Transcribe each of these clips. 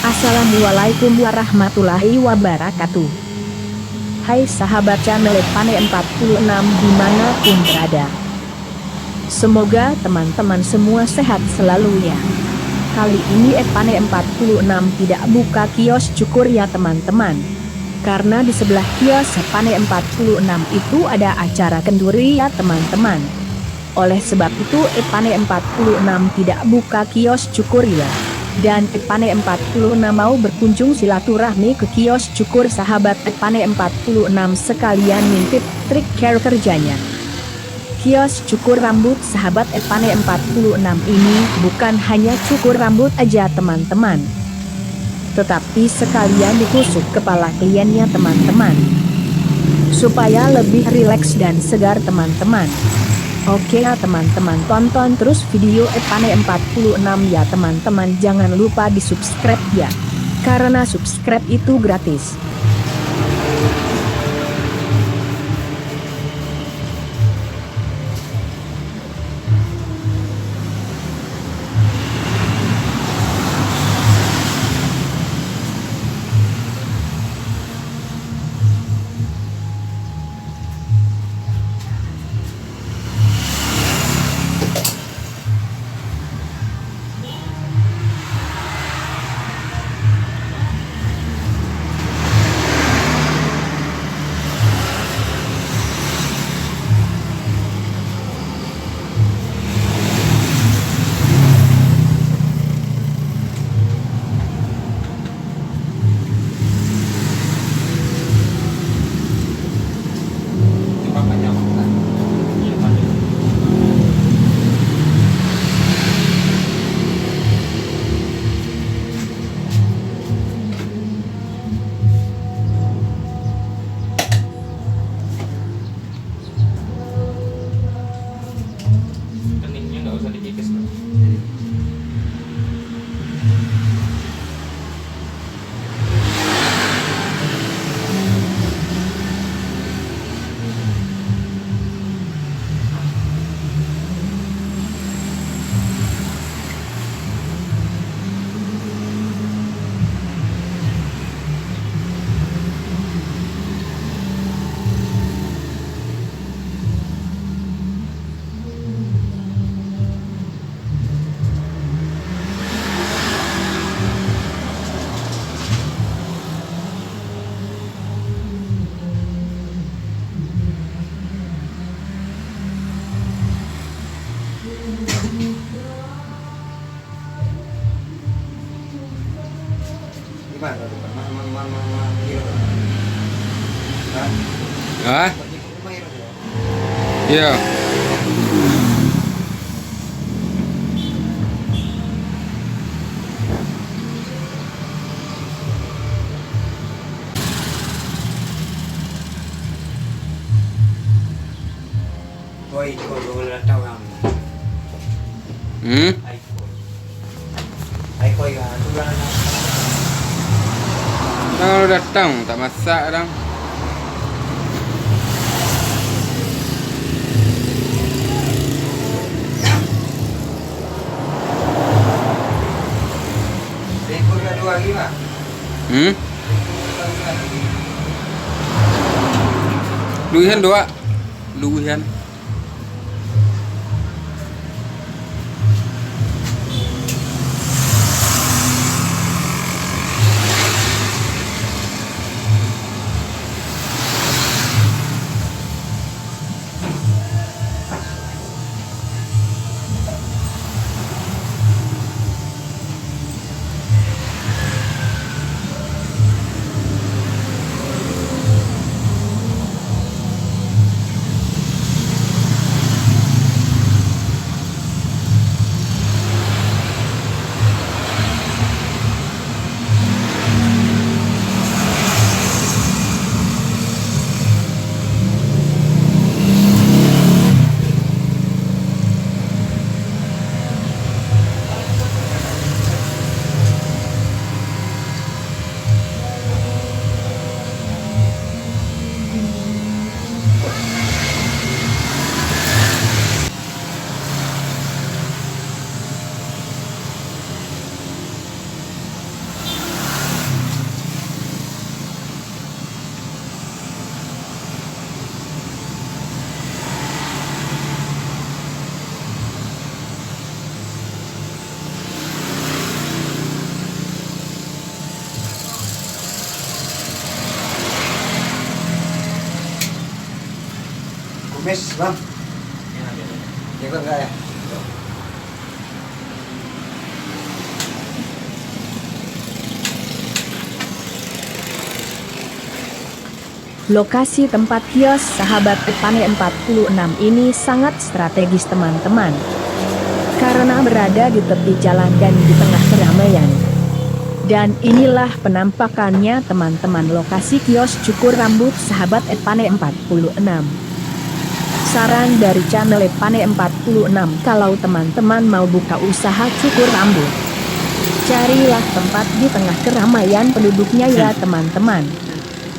Assalamualaikum warahmatullahi wabarakatuh. Hai sahabat channel Epane 46 dimanapun berada. Semoga teman-teman semua sehat selalu ya. Kali ini Epane 46 tidak buka kios cukur ya teman-teman. Karena di sebelah kios Epane 46 itu ada acara kenduri ya teman-teman. Oleh sebab itu Epane 46 tidak buka kios cukur ya. Dan Epane 46 mau berkunjung silaturahmi ke kios cukur sahabat Epane 46 sekalian ngintip trik cara kerjanya. Kios cukur rambut sahabat Epane 46 ini bukan hanya cukur rambut aja teman-teman, tetapi sekalian ditusuk kepala kliennya teman-teman, supaya lebih rileks dan segar teman-teman. Oke ya teman-teman, tonton terus video Epane 46 ya teman-teman, jangan lupa di subscribe ya, karena subscribe itu gratis. Hah? Iya. Kalau datang tak masak orang. Luihan dua. Luihan. Mes, bang. Ikut nggak ya? Lokasi tempat kios sahabat Epane 46 ini sangat strategis teman-teman. Karena berada di tepi jalan dan di tengah keramaian. Dan inilah penampakannya teman-teman lokasi kios cukur rambut sahabat Epane 46. Saran dari channel Epane 46, kalau teman-teman mau buka usaha cukur rambut, carilah tempat di tengah keramaian penduduknya ya teman-teman.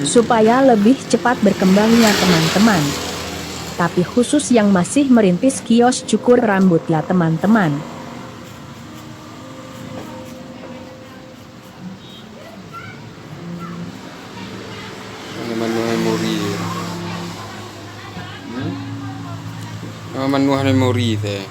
Supaya lebih cepat berkembangnya teman-teman. Tapi khusus yang masih merintis kios cukur rambut ya teman-teman. Manual memori. Manual memori teh.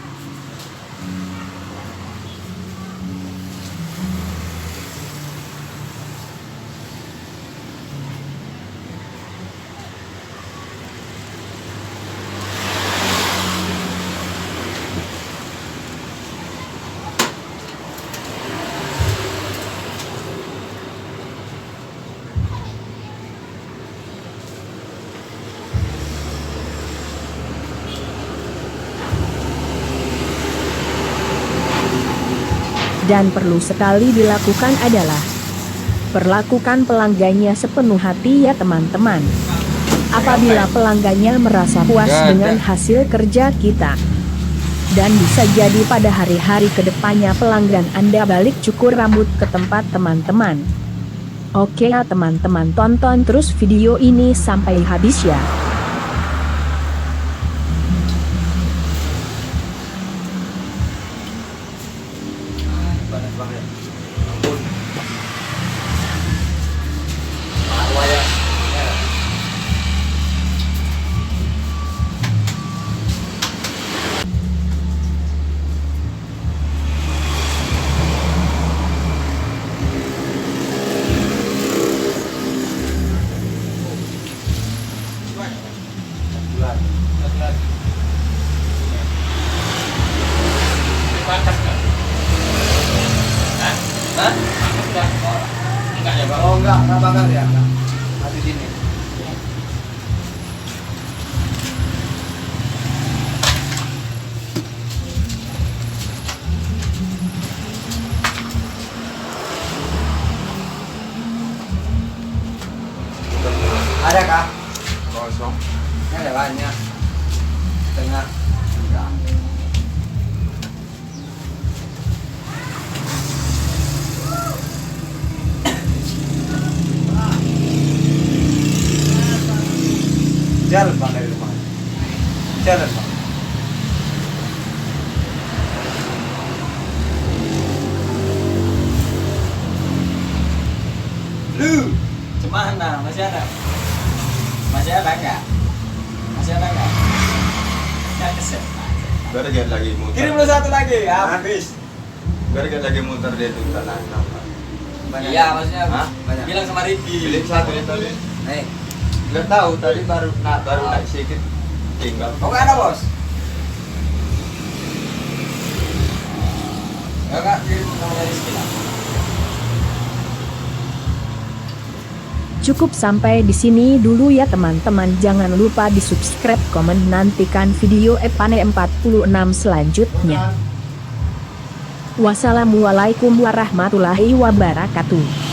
Dan perlu sekali dilakukan adalah perlakukan pelanggannya sepenuh hati ya teman-teman. Apabila pelanggannya merasa puas dengan hasil kerja kita, dan bisa jadi pada hari-hari kedepannya pelanggan Anda balik cukur rambut ke tempat teman-teman. Oke ya teman-teman, tonton terus video ini sampai habis ya. Panas banget. Ampun. Marwa ya. Oh enggak bakar ya. Masih sini. Ada kah? Kosong. Ini ada banyak. Tengah. Enggak. Jalan bang dari rumah. Jalan bang. Lu, cemana? Masih ada? Masih ada enggak? Masih ada enggak? Enggak keset. Biar dia lagi muter. Kirim lu satu lagi, habis. Biar dia lagi muter dia tuh tanah. Iya, maksudnya Hah? banyak. Bilang sama Ricky. Pilih satu dia tadi. Nih. Nggak tahu tadi baru naik sedikit tinggal. Oh nggak ada bos? Enggak, kirim sama Rizky lah. Cukup sampai di sini dulu ya teman-teman. Jangan lupa di subscribe, komen, nantikan video Epane 46 selanjutnya. Wassalamualaikum warahmatullahi wabarakatuh.